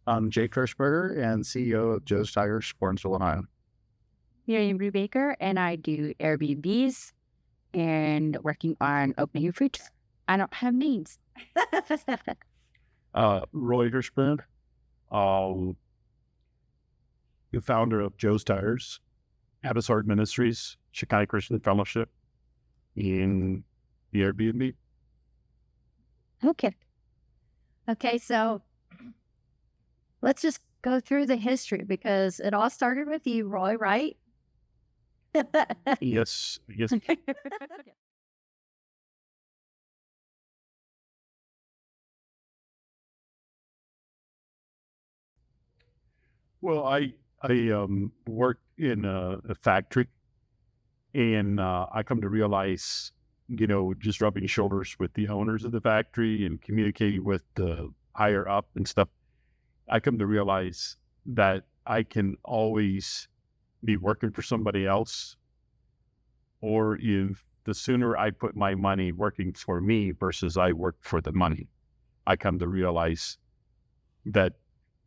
I'm Jake Hershberger and CEO of Joe's Tires, Warrensville, Ohio. Miriam Brubaker, and I do Airbnbs and working on opening a food truck. I don't have names. Roy Hershberger, the founder of Joe's Tires, Abbotsford Ministries, Shekinah Christian Fellowship, in the Airbnb. Okay, so let's just go through the history because it all started with you, Roy, right? Yes. Well, I worked in a factory, and I come to realize, just rubbing shoulders with the owners of the factory and communicating with the higher up and stuff, I come to realize that I can always be working for somebody else, or if the sooner I put my money working for me versus I work for the money, I come to realize that,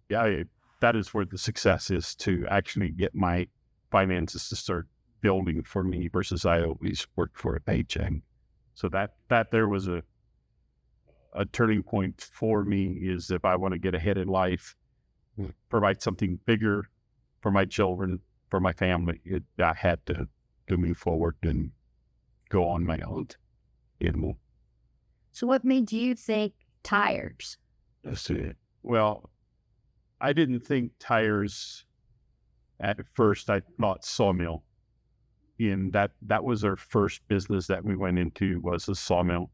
that is where the success is, to actually get my finances to start building for me versus I always work for a paycheck. So that there was a turning point for me, is if I want to get ahead in life, provide something bigger for my children, for my family, I had to move forward and go on my own. So what made you think tires? Well, I didn't think tires at first. I thought sawmill. And that was our first business that we went into, was a sawmill.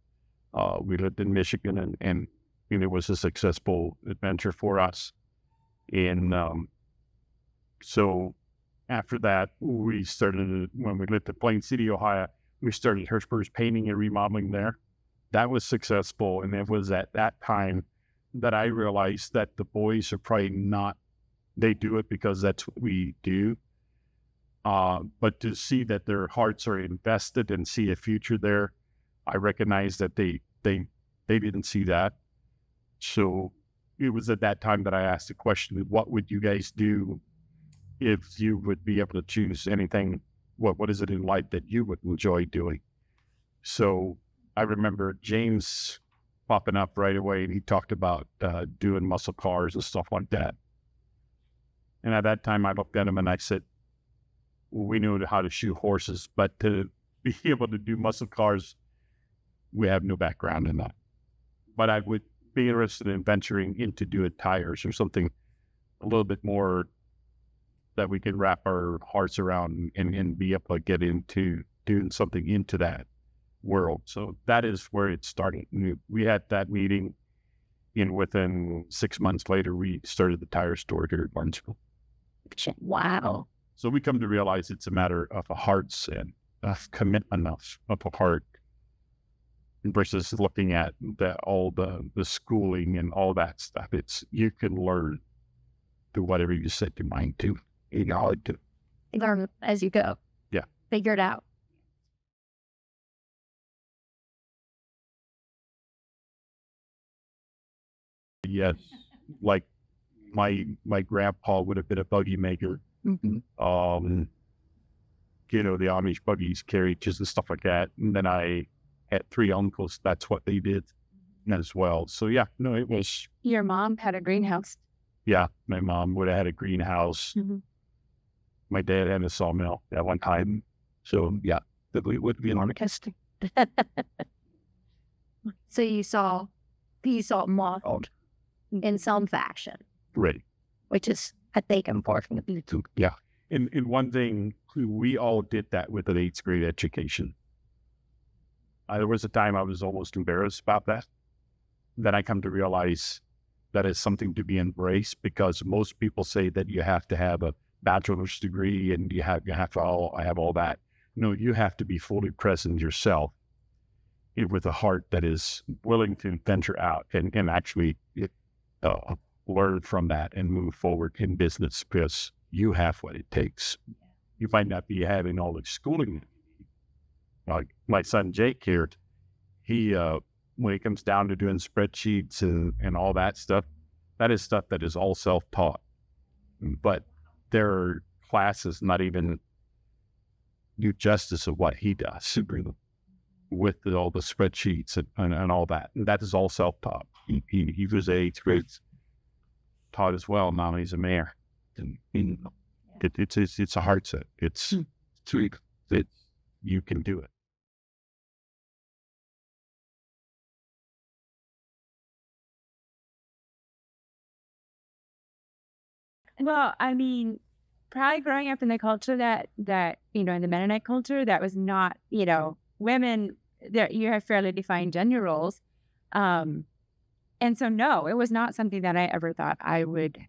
We lived in Michigan, and it was a successful adventure for us. And so after that, we started, when we lived in Plain City, Ohio, we started Hershberger's Painting and Remodeling there. That was successful. And it was at that time that I realized that the boys are probably not, they do it because that's what we do. But to see that their hearts are invested and see a future there, I recognize that they didn't see that. So it was at that time that I asked the question, what would you guys do if you would be able to choose anything? What is it in life that you would enjoy doing? So I remember James popping up right away, and he talked about doing muscle cars and stuff like that. And at that time, I looked at him and I said, we knew how to shoe horses, but to be able to do muscle cars, we have no background in that. But I would be interested in venturing into doing tires or something a little bit more that we could wrap our hearts around and be able to get into doing something into that world. So that is where it started. We had that meeting, and within 6 months later, we started the tire store here at Warrensville. Wow. So we come to realize it's a matter of a hearts and a commitment of a heart, versus looking at all the schooling and all that stuff. It's, you can learn to whatever you set your mind to. You learn as you go. Yeah. Figure it out. Yes. Like my grandpa would have been a buggy maker. Mm-hmm. The Amish buggies, carriages and stuff like that. And then I had 3 uncles. That's what they did as well. So yeah, no, it was. Your mom had a greenhouse. Yeah. My mom would have had a greenhouse. Mm-hmm. My dad had a sawmill at one time. So yeah, that would be an artist. So you saw modeled in some fashion. Right. Which is, I think, important. Yeah. And one thing, we all did that with an 8th grade education. There was a time I was almost embarrassed about that. Then I come to realize that is something to be embraced, because most people say that you have to have a bachelor's degree and you have to have all that. No, you have to be fully present yourself with a heart that is willing to venture out and actually learn from that and move forward in business, because you have what it takes. You might not be having all the schooling. Like my son Jake here, he when it comes down to doing spreadsheets and all that stuff, That is stuff that is all self-taught, but there are classes not even do justice of what he does with all the spreadsheets and all that. And that is all self-taught. He was a grade taught as well. Now he's a mayor, and it's a hard set. It's that you can do it. Well, I mean, probably growing up in the culture that in the Mennonite culture, that was not, women, there you have fairly defined gender roles. And so, no, it was not something that I ever thought I would,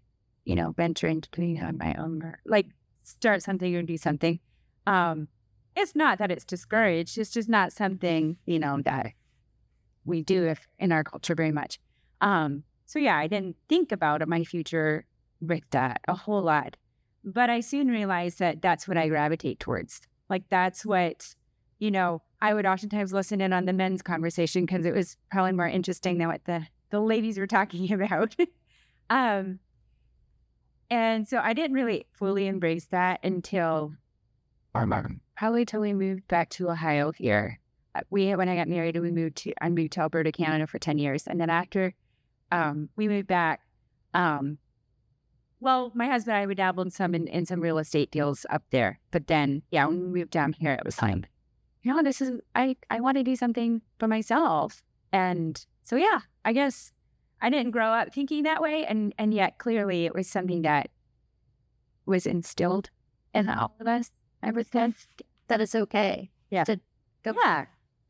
venture into doing on my own, or like start something or do something. It's not that it's discouraged. It's just not something, that we do in our culture very much. So yeah, I didn't think about my future with that a whole lot, but I soon realized that that's what I gravitate towards. Like that's what, I would oftentimes listen in on the men's conversation because it was probably more interesting than what the ladies were talking about. And so I didn't really fully embrace that until probably till we moved back to Ohio here. When I got married, I moved to Alberta, Canada for 10 years. And then after we moved back, well, my husband and I would dabble in some real estate deals up there. But then, when we moved down here, it was like, I want to do something for myself. And so, I guess I didn't grow up thinking that way. And yet clearly it was something that was instilled in all of us ever since. That it's okay. Yeah.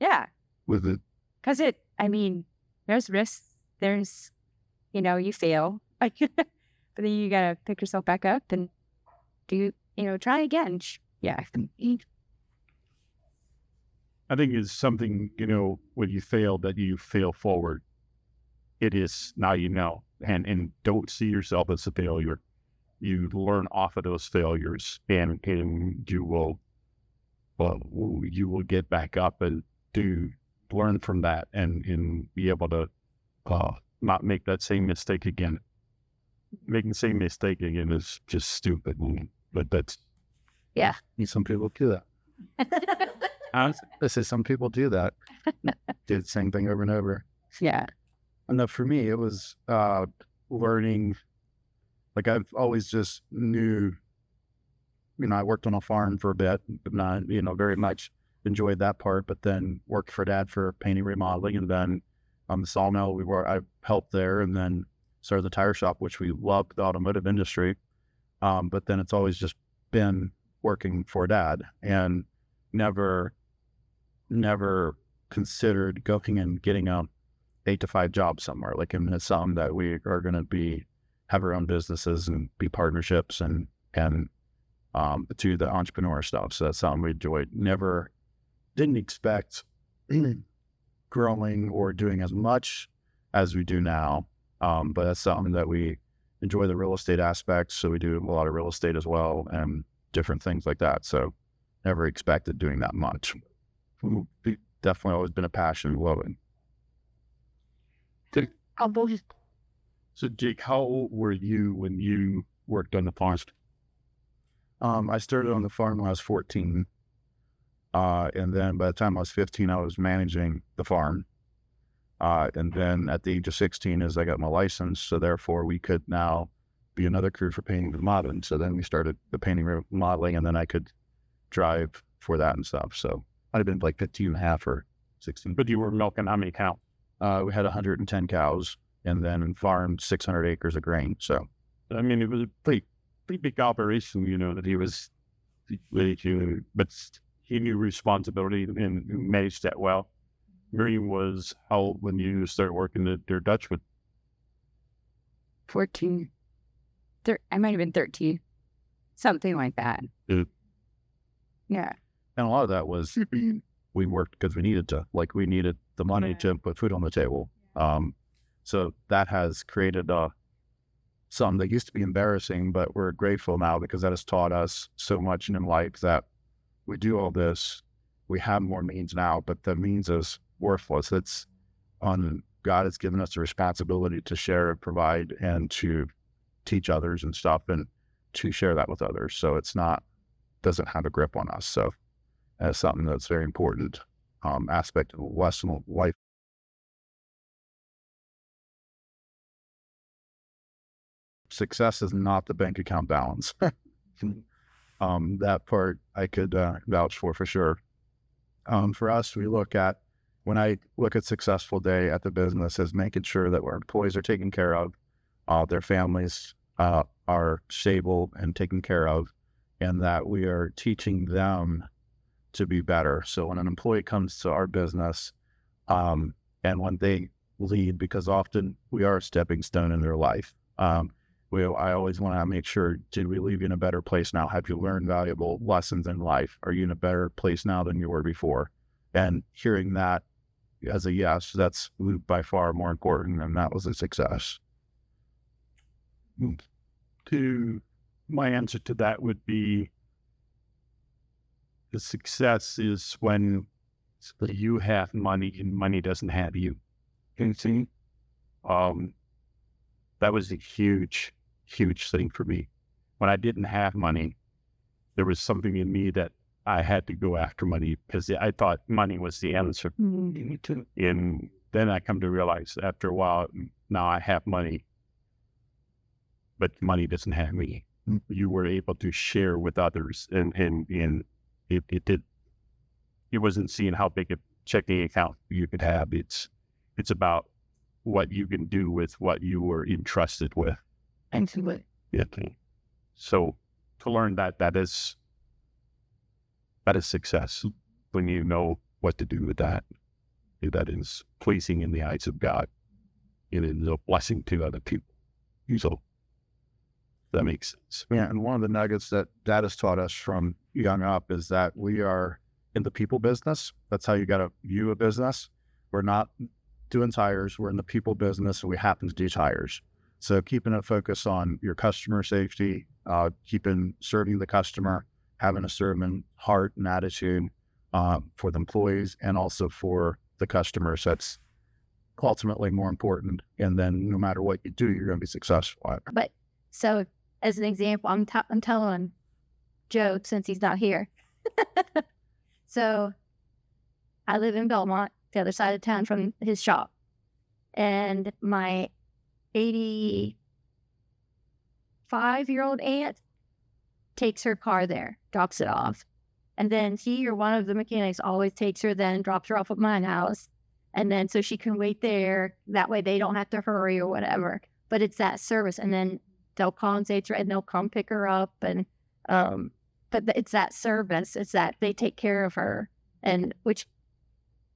Yeah. With it. Because there's risks. There's, you fail. But then you got to pick yourself back up and try again. Yeah. I think it's something, when you fail, that you fail forward. It is now, and don't see yourself as a failure. You learn off of those failures and you will get back up and learn from that and be able to not make that same mistake again. Making the same mistake again is just stupid, but that's some people do that. I say some people do that. Do the same thing over and over. Yeah. And for me, it was learning. Like I've always just knew. I worked on a farm for a bit, but not very much enjoyed that part. But then worked for Dad for painting, remodeling, and then on the sawmill I helped there, and then started the tire shop, which we loved, the automotive industry. But then it's always just been working for Dad, and never considered going and getting a 8-to-5 job somewhere. Like it's something that we are going to have our own businesses and be partnerships and to the entrepreneur stuff. So that's something we enjoyed. Never didn't expect growing or doing as much as we do now. But that's something that we enjoy, the real estate aspects. So we do a lot of real estate as well and different things like that. So never expected doing that much. Definitely always been a passion. Love it. So Jake, how old were you when you worked on the farm? I started on the farm when I was 14. And then by the time I was 15, I was managing the farm. And then at the age of 16 is I got my license. So therefore we could now be another crew for painting and remodeling. So then we started the painting and remodeling, and then I could drive for that and stuff. So I'd have been like 15 and a half or 16. But you were milking how many cows? We had 110 cows and then farmed 600 acres of grain. So, it was a pretty big operation, that he was, but he knew responsibility and managed that well. Miriam was how old when you started working at their Dutchwood? 14. I might have been 13. Something like that. Yeah. And a lot of that was we worked because we needed to. Like we needed the money to put food on the table. So that has created something that used to be embarrassing, but we're grateful now because that has taught us so much in life that we do all this. We have more means now, but the means is worthless. It's God has given us the responsibility to share and provide and to teach others and stuff and to share that with others. So doesn't have a grip on us. So that's something that's very important aspect of lesson of life. Success is not the bank account balance. That part I could vouch for sure. For us, when I look at successful day at the business as making sure that our employees are taken care of, their families are stable and taken care of, and that we are teaching them to be better. So when an employee comes to our business, and when they lead, because often we are a stepping stone in their life, I always want to make sure, did we leave you in a better place now? Have you learned valuable lessons in life? Are you in a better place now than you were before? And hearing that as a yes, that's by far more important, and that was a success. My answer to that would be the success is when you have money and money doesn't have you. Can you see? That was a huge thing for me. When I didn't have money, there was something in me that I had to go after money because I thought money was the answer. Mm-hmm. And then I come to realize after a while, now I have money, but money doesn't have me. Mm-hmm. You were able to share with others, and it wasn't seeing how big a checking account you could have. It's about what you can do with what you were entrusted with. Absolutely. Yeah. So to learn that is success when you know what to do with that. That is pleasing in the eyes of God. It is a blessing to other people. So that makes sense. Yeah, and one of the nuggets that Dad has taught us from young up is that we are in the people business. That's how you got to view a business. We're not doing tires. We're in the people business, and we happen to do tires. So keeping a focus on your customer safety, serving the customer, having a servant heart and attitude for the employees and also for the customers. That's ultimately more important. And then no matter what you do, you're going to be successful at it. But so as an example, I'm telling Joe, since he's not here. So I live in Belmont, the other side of town from his shop. And my 85-year-old aunt takes her car there, drops it off. And then he or one of the mechanics always takes her then, drops her off at my house. And then so she can wait there. That way they don't have to hurry or whatever. But it's that service. And then they'll call and say it's right, and they'll come pick her up. And but it's that service. It's that they take care of her. And which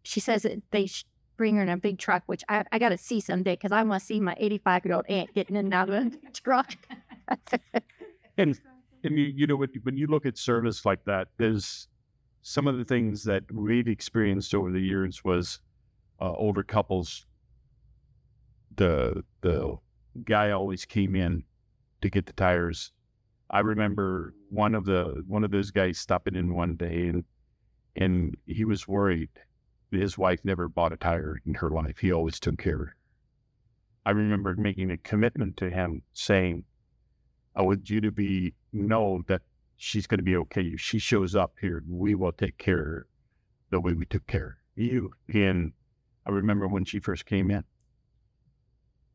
she says that they bring her in a big truck, which I got to see someday because I want to see my 85-year-old aunt getting in and out of a truck. And you know, when you look at service like that, there's some of the things that we've experienced over the years was older couples. The guy always came in to get the tires. I remember one of those guys stopping in one day, and he was worried. His wife never bought a tire in her life. He always took care of her. I remember making a commitment to him saying, I want you to know that she's going to be okay. If she shows up here, we will take care of her the way we took care of you. And I remember when she first came in.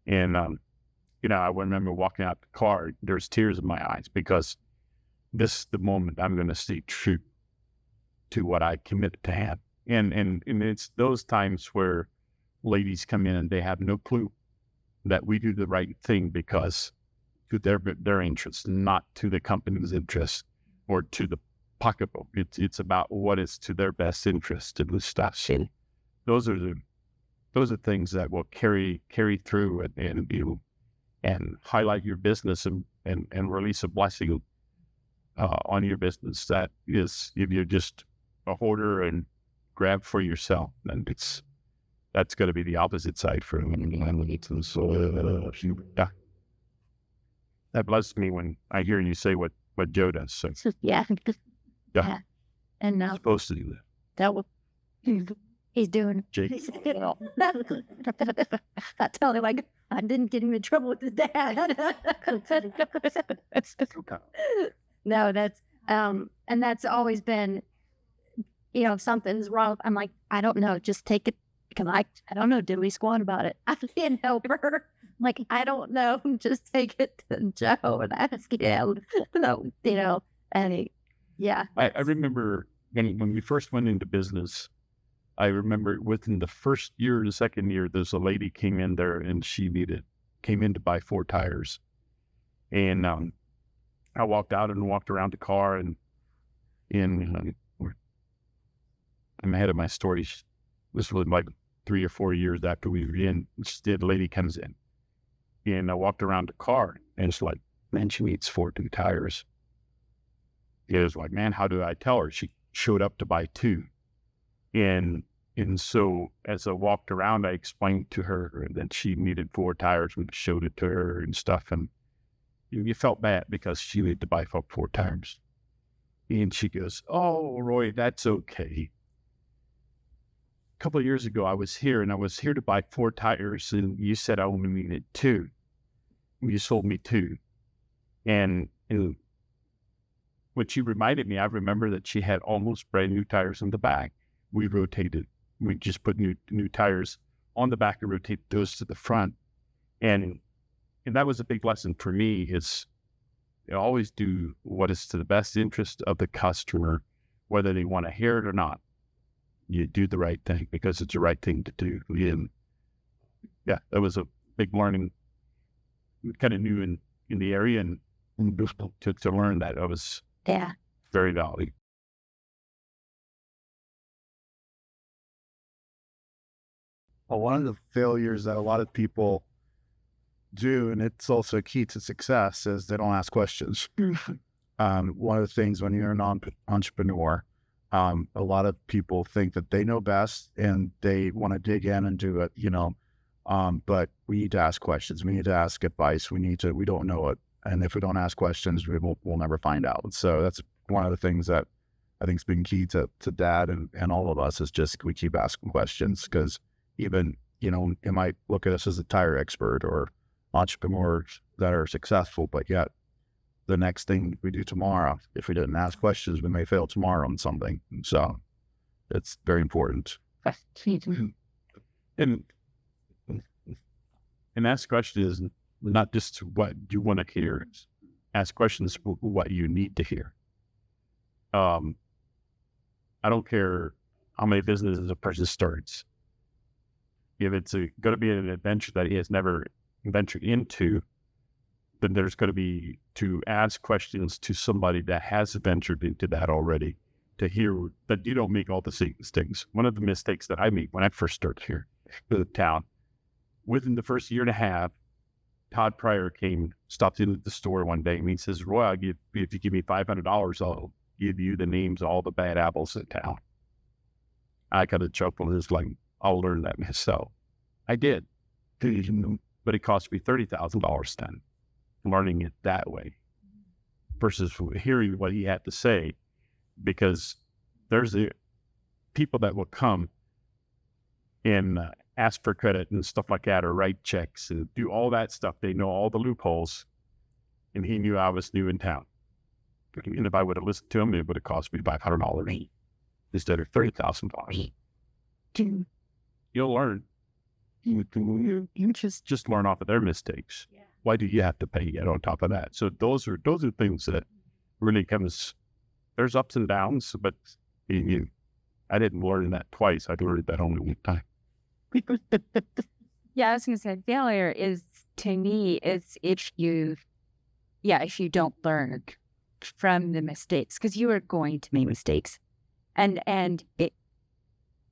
And, I remember walking out the car, there's tears in my eyes because this is the moment I'm going to stay true to what I committed to have. And it's those times where ladies come in and they have no clue that we do the right thing because to their interests, not to the company's interest or to the pocketbook. It's about what is to their best interest in the stuff. So those are things that will carry through and highlight your business and release a blessing on your business. That is, if you're just a hoarder and grab for yourself, then that's going to be the opposite side for you. So yeah. That blesses me when I hear you say what Joe does. So Yeah. yeah. And supposed to do that. That was He's doing. Jake. You know, I tell him like I didn't get him in trouble with his dad. No, that's and that's always been, you know, if something's wrong, I'm like, I don't know, just take it. Cause I don't know, did we squat about it? I didn't help her. Like, I don't know, just take it to Joe and ask him. No, you know, and I remember when we first went into business, I remember within the first year or the second year, there's a lady came in there and came in to buy 4 tires. And I walked out and walked around the car and I'm ahead of my story. This was like 3 or 4 years after we were in. The lady comes in and I walked around the car and it's like, man, she needs 4 new tires. It was like, man, how do I tell her? She showed up to buy 2. And so as I walked around, I explained to her that she needed 4 tires and showed it to her and stuff. And you felt bad because she needed to buy 4 tires. And she goes, oh, Roy, that's okay. A couple of years ago, I was here to buy 4 tires and you said I only needed 2. You sold me 2. And when she reminded me, I remember that she had almost brand new tires in the back. We rotated. We just put new tires on the back and rotate those to the front. And that was a big lesson for me is always do what is to the best interest of the customer, whether they want to hear it or not. You do the right thing because it's the right thing to do. And yeah, that was a big learning, kind of new in the area and to learn that. It was very valuable. Well, one of the failures that a lot of people do, and it's also key to success, is they don't ask questions. One of the things when you're an entrepreneur, a lot of people think that they know best and they want to dig in and do it, you know, but we need to ask questions. We need to ask advice. We don't know it. And if we don't ask questions, we'll never find out. So that's one of the things that I think has been key to Dad and all of us is just we keep asking questions because even, you know, you might look at us as a tire expert or entrepreneurs that are successful, but yet the next thing we do tomorrow, if we didn't ask questions, we may fail tomorrow on something. So it's very important. And ask questions is not just what you want to hear. Ask questions what you need to hear. I don't care how many businesses a person starts. If it's going to be an adventure that he has never ventured into, then there's going to be to ask questions to somebody that has ventured into that already to hear that you don't make all the same mistakes. One of the mistakes that I made when I first started here to the town, within the first year and a half, Todd Pryor stopped in at the store one day and he says, Roy, if you give me $500, I'll give you the names of all the bad apples in town. I got a chuckle and it's like, I'll learn that myself. I did. But it cost me $30,000 then, learning it that way versus hearing what he had to say, because there's people that will come and ask for credit and stuff like that, or write checks and do all that stuff. They know all the loopholes, and he knew I was new in town. And if I would have listened to him, it would have cost me $500 instead of $30,000. You'll learn. You just learn off of their mistakes. Yeah. Why do you have to pay yet on top of that? So those are things that really there's ups and downs, but I didn't learn that twice. I learned that only one time. Yeah, I was going to say failure is, to me, is if you don't learn from the mistakes, because you are going to make mistakes. And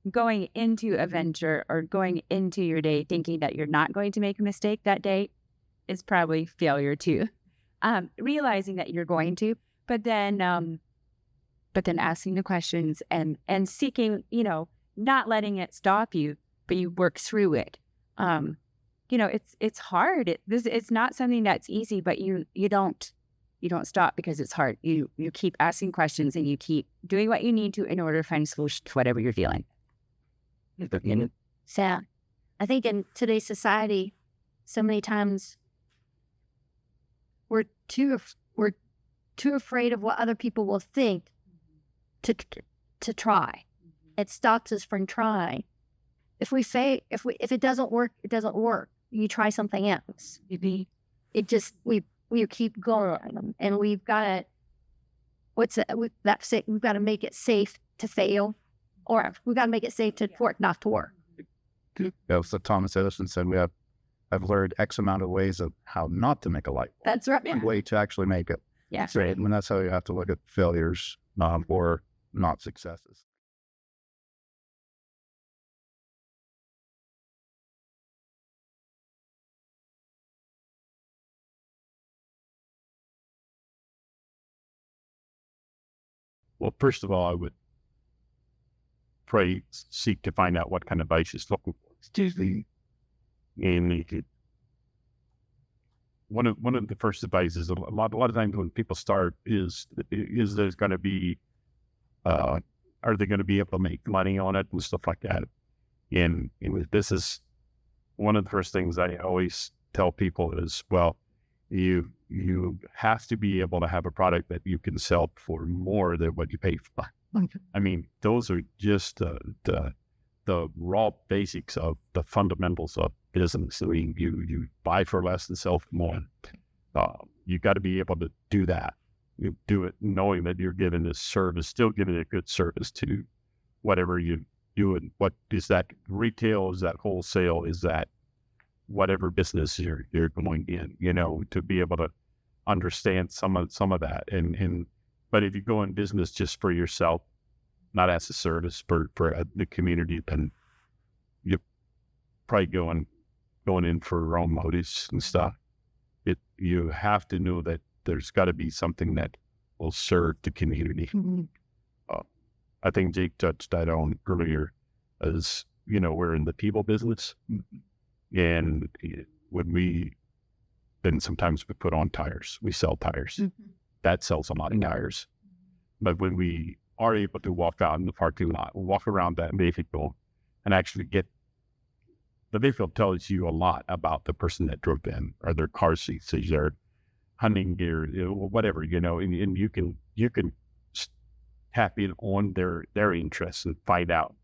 going into a venture or going into your day thinking that you're not going to make a mistake that day is probably failure too. Realizing that you're going to, but then asking the questions and seeking, not letting it stop you, but you work through it. It's hard. It's not something that's easy, but you don't stop because it's hard. You keep asking questions and you keep doing what you need to in order to find a solution to whatever you're feeling. Sad. I think in today's society, so many times we're too afraid of what other people will think to try. It stops us from trying. If it doesn't work, it doesn't work. You try something else. It just we keep going, and we've got to make it safe to fail, or we've got to make it safe for it not to work. Yeah, so Thomas Edison said I've learned X amount of ways of how not to make a light bulb. That's right. One way to actually make it. Yeah. So, and that's how you have to look at failures or not successes. Well, first of all, I would seek to find out what kind of advice he's looking for. And one of the first advices, a lot of times when people start is there's going to be, are they going to be able to make money on it and stuff like that? And this is one of the first things I always tell people is, well, you have to be able to have a product that you can sell for more than what you pay for. I mean, those are just the raw basics of the fundamentals of business. I mean, you buy for less and sell for more. You got to be able to do that. You do it knowing that you're giving this service, still giving a good service to whatever you do. And what is that retail? Is that wholesale? Is that whatever business you're going in? To be able to understand some of that. But if you go in business just for yourself, not as a service for the community, then you're probably going in for wrong motives and stuff. You have to know that there's got to be something that will serve the community. I think Jake touched that on earlier, as we're in the people business, and then sometimes we put on tires. We sell tires. That sells a lot of tires. But when we are able to walk out in the parking lot, walk around that vehicle, and actually the vehicle tells you a lot about the person that drove in, or their car seats, their hunting gear, whatever, and you can tap in on their interests and find out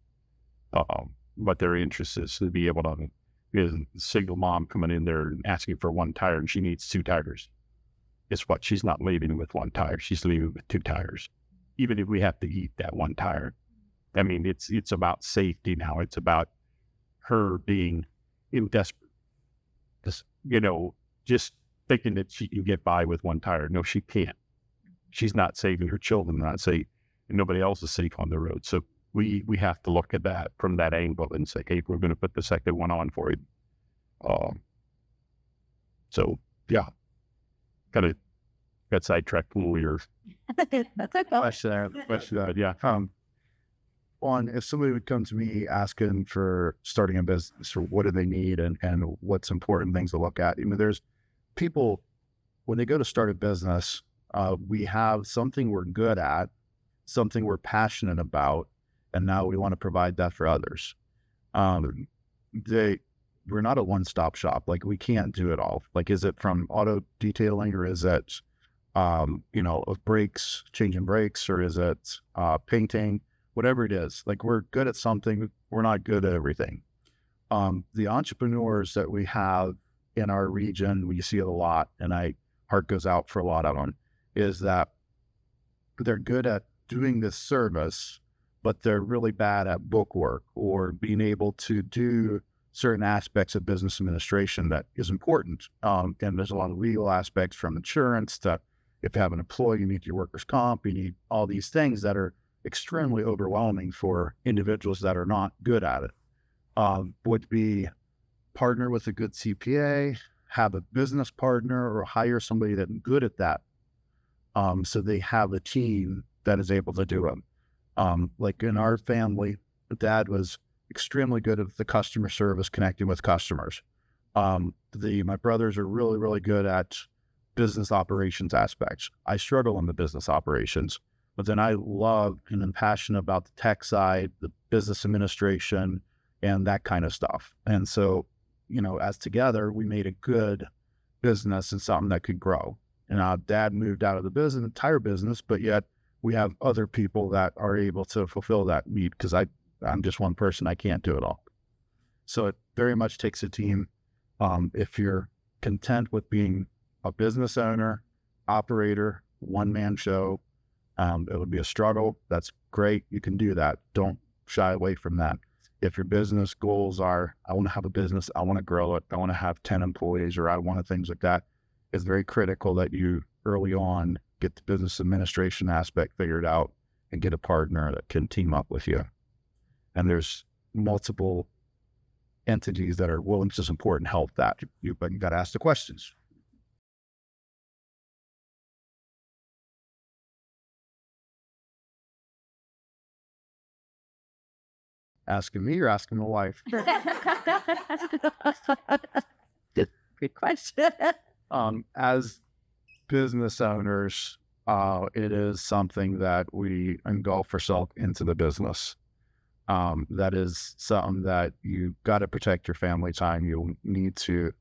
what their interest is, to be able to. There's a single mom coming in there and asking for one tire, and she needs 2 tires. Guess what? She's not leaving with 1 tire. She's leaving with 2 tires, even if we have to eat that 1 tire. I mean, it's about safety now. It's about her being in desperate, just thinking that she can get by with 1 tire. No, she can't. She's not saving her children, not safe, and nobody else is safe on the road. So we have to look at that from that angle and say, hey, we're going to put the second one on for you. So yeah, kind of got sidetracked when we were. That's okay. Question. Yeah. If somebody would come to me asking for starting a business, or what do they need, and what's important things to look at? There's people, when they go to start a business, we have something we're good at, something we're passionate about, and now we want to provide that for others. We're not a one-stop shop. Like, we can't do it all. Like, is it from auto detailing, or is it, brakes, changing brakes, or is it painting? Whatever it is, like, we're good at something, we're not good at everything. The entrepreneurs that we have in our region, we see it a lot, and heart goes out for a lot of them, is that they're good at doing this service, but they're really bad at book work, or being able to do certain aspects of business administration that is important. And there's a lot of legal aspects, from insurance to, if you have an employee, you need your workers' comp, you need all these things that are extremely overwhelming for individuals that are not good at it. Would be partner with a good CPA, have a business partner, or hire somebody that's good at that. So they have a team that is able to do it. Like in our family, Dad was extremely good at the customer service, connecting with customers. My brothers are really, really good at business operations aspects. I struggle in the business operations. But then I love and am passionate about the tech side, the business administration, and that kind of stuff. And so, as together, we made a good business and something that could grow. And Dad moved out of the tire business, but yet we have other people that are able to fulfill that need, because I'm just one person. I can't do it all. So it very much takes a team. If you're content with being a business owner, operator, one-man show, it would be a struggle. That's great. You can do that. Don't shy away from that. If your business goals are, I want to have a business, I want to grow it, I want to have 10 employees, or I want things like that, it's very critical that you early on get the business administration aspect figured out and get a partner that can team up with you. And there's multiple entities that are willing to support and help that. But you got to ask the questions. Asking me or asking my wife? Good question. As business owners, it is something that we engulf ourselves into the business. That is something that you got to protect your family time. You need to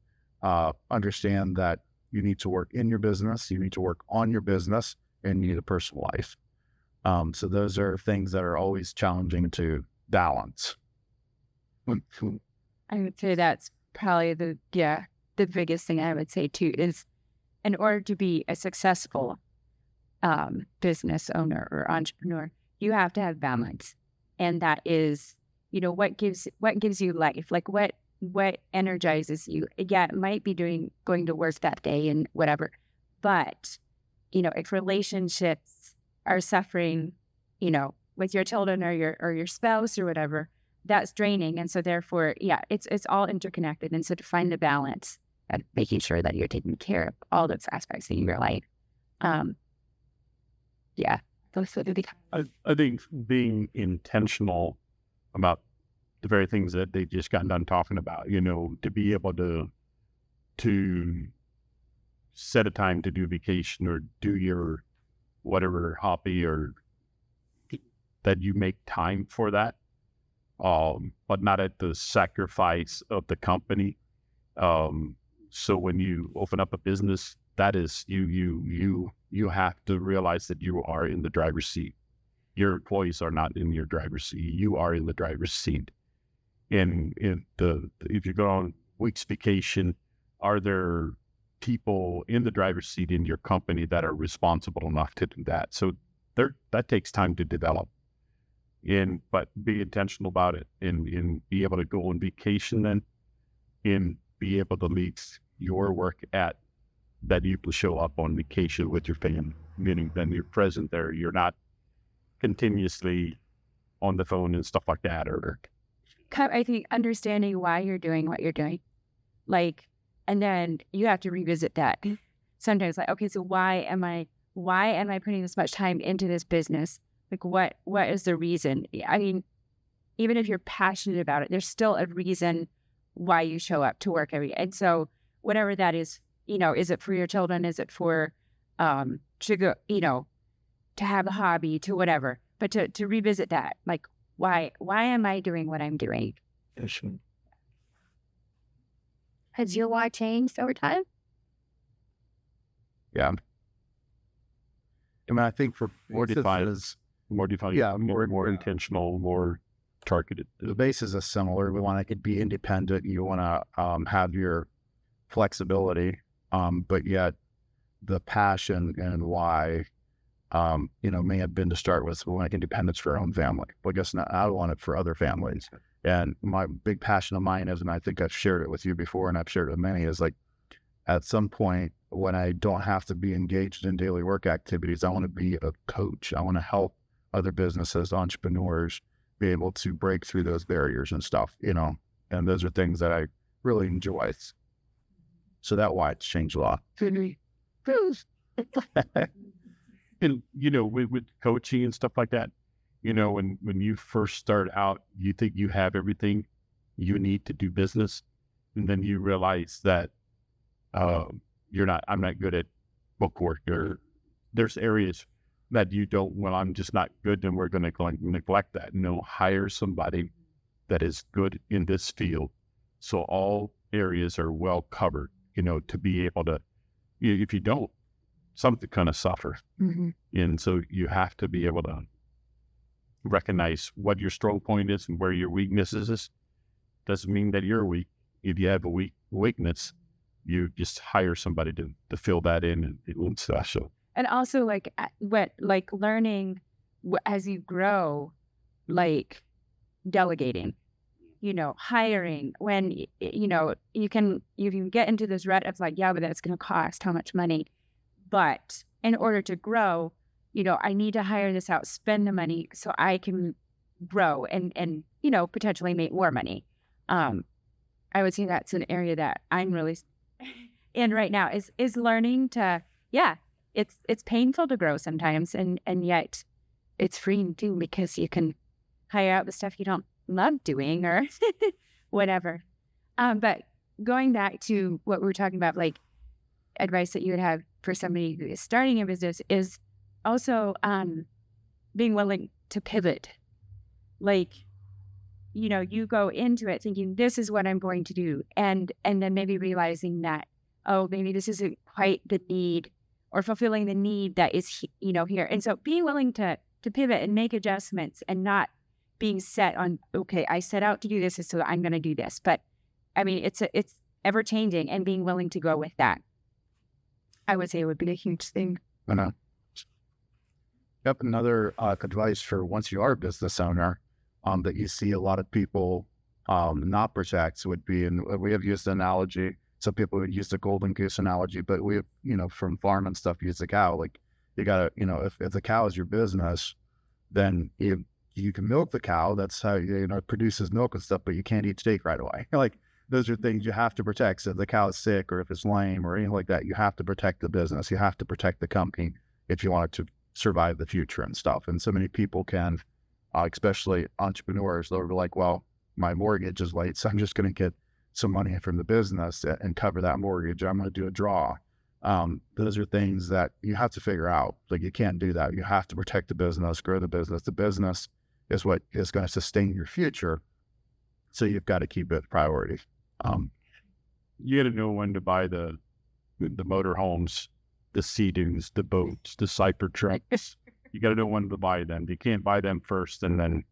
understand that you need to work in your business, you need to work on your business, and you need a personal life. So those are things that are always challenging to balance. I would say that's probably the biggest thing I would say too, is in order to be a successful business owner or entrepreneur, you have to have balance. And that is, what gives you life, like what energizes you. Yeah, it might be going to work that day and whatever, but if relationships are suffering, with your children or your spouse or whatever, that's draining. And so therefore, it's all interconnected. And so to find the balance and making sure that you're taking care of all those aspects in your life. Those would be. I think being intentional about the very things that they just got done talking about, to be able to set a time to do vacation or do your whatever hobby, or that you make time for that, but not at the sacrifice of the company. So when you open up a business, that is you have to realize that you are in the driver's seat. Your employees are not in your driver's seat. You are in the driver's seat. And if you go on week's vacation, are there people in the driver's seat in your company that are responsible enough to do that? So that takes time to develop. But be intentional about it, and be able to go on vacation then, and be able to leave your work at that you will show up on vacation with your family, meaning then you're present there. You're not continuously on the phone and stuff like that. Or I think understanding why you're doing what you're doing, and then you have to revisit that. Sometimes okay, so why am I putting this much time into this business? What is the reason? I mean, even if you're passionate about it, there's still a reason why you show up to work every day. And so whatever that is, is it for your children? Is it for, to go, to have a hobby, to whatever, but to revisit that, why am I doing what I'm doing? Has your why changed over time? Yeah. I mean, I think for more defined, more intentional, more targeted. The basis is similar. We want to be independent. You want to have your flexibility, but yet the passion and why, may have been to start with, we want independence for our own family. But I guess not, I want it for other families. And my big passion of mine is, and I think I've shared it with you before, and I've shared it with many, is at some point when I don't have to be engaged in daily work activities, I want to be a coach. I want to help other businesses, entrepreneurs, be able to break through those barriers and stuff, and those are things that I really enjoy. So that's why it's changed a lot. And, with coaching and stuff like that, when you first start out, you think you have everything you need to do business. And then you realize that I'm not good at book work, or there's areas that you don't, I'm just not good, and we're going to neglect that. Hire somebody that is good in this field. So all areas are well covered, to be able to, if you don't, something kind of suffer. And so you have to be able to recognize what your strong point is and where your weaknesses is. Doesn't mean that you're weak. If you have a weakness, you just hire somebody to fill that in and stuff. So, and also learning as you grow, like delegating, hiring when, you can get into this rut of like, yeah, but that's going to cost how much money. But in order to grow, I need to hire this out, spend the money so I can grow and potentially make more money. I would say that's an area that I'm really in right now is learning to, it's painful to grow sometimes. And yet it's freeing too, because you can hire out the stuff you don't love doing or whatever. But going back to what we were talking about, like advice that you would have for somebody who is starting a business is also being willing to pivot. Like, you go into it thinking, this is what I'm going to do. And then maybe realizing that, oh, maybe this isn't quite the need or fulfilling the need that is, here. And so being willing to pivot and make adjustments and not being set on, okay, I set out to do this, so I'm going to do this. But I mean, it's ever changing, and being willing to go with that, I would say, would be a huge thing. I know. Yep. Another advice for once you are a business owner, that you see a lot of people not protect would be, and we have used the analogy. Some people would use the golden goose analogy, but we have, from farm and stuff, use the cow. Like, you gotta, if the cow is your business, then you can milk the cow. That's how it produces milk and stuff, but you can't eat steak right away. Like, those are things you have to protect. So if the cow is sick or if it's lame or anything like that, you have to protect the business. You have to protect the company if you want it to survive the future and stuff. And so many people can, especially entrepreneurs, they'll be like, well, my mortgage is late, so I'm just going to get some money from the business and cover that mortgage. I'm going to do a draw. Those are things that you have to figure out. Like, you can't do that. You have to protect the business, grow the business. The business is what is going to sustain your future. So you've got to keep it a priority. You got to know when to buy the motorhomes, the Sea-Doos, the boats, the Cyper trucks. You got to know when to buy them. You can't buy them first and then.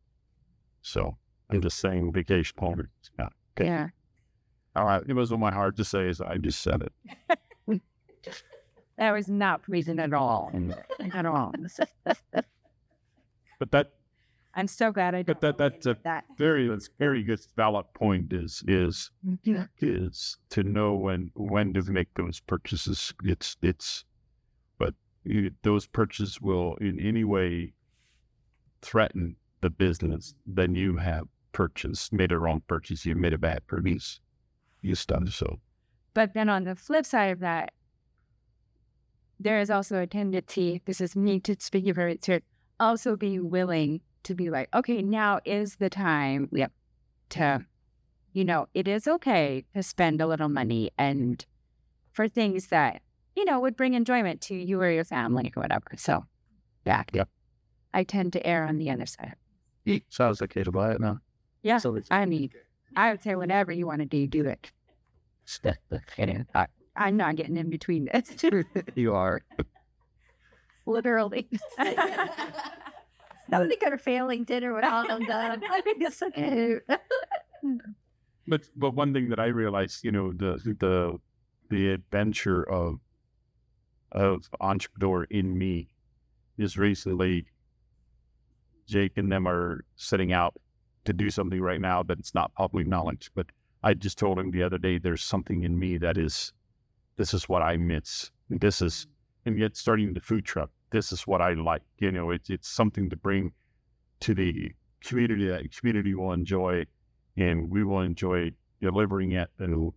So I'm just saying, vacation home. Yeah. Okay. Yeah. All right. It was on my heart to say, as I just said it. That was not pleasing at all. At all. But that. I'm so glad I did. But that's a very good valid point. Is to know when to make those purchases. But those purchases will in any way threaten the business, then you have made a wrong purchase. You made a bad purchase. You've done so. But then on the flip side of that, there is also a tendency, this is me to speak for it, to also be willing to be like, okay, now is the time to, it is okay to spend a little money and for things that, would bring enjoyment to you or your family or whatever. So, yeah. I tend to err on the other side. Sounds okay to buy it now. Yeah. So I mean, I would say whatever you want to do it. I'm not getting in between this. You are. Literally. Nobody got a failing dinner without them done. I think it's okay. But one thing that I realized, the adventure of entrepreneur in me is recently Jake and them are setting out to do something right now that it's not public knowledge. But I just told him the other day, there's something in me that this is what I miss. And yet starting the food truck, this is what I like. It's something to bring to the community that the community will enjoy, and we will enjoy delivering it and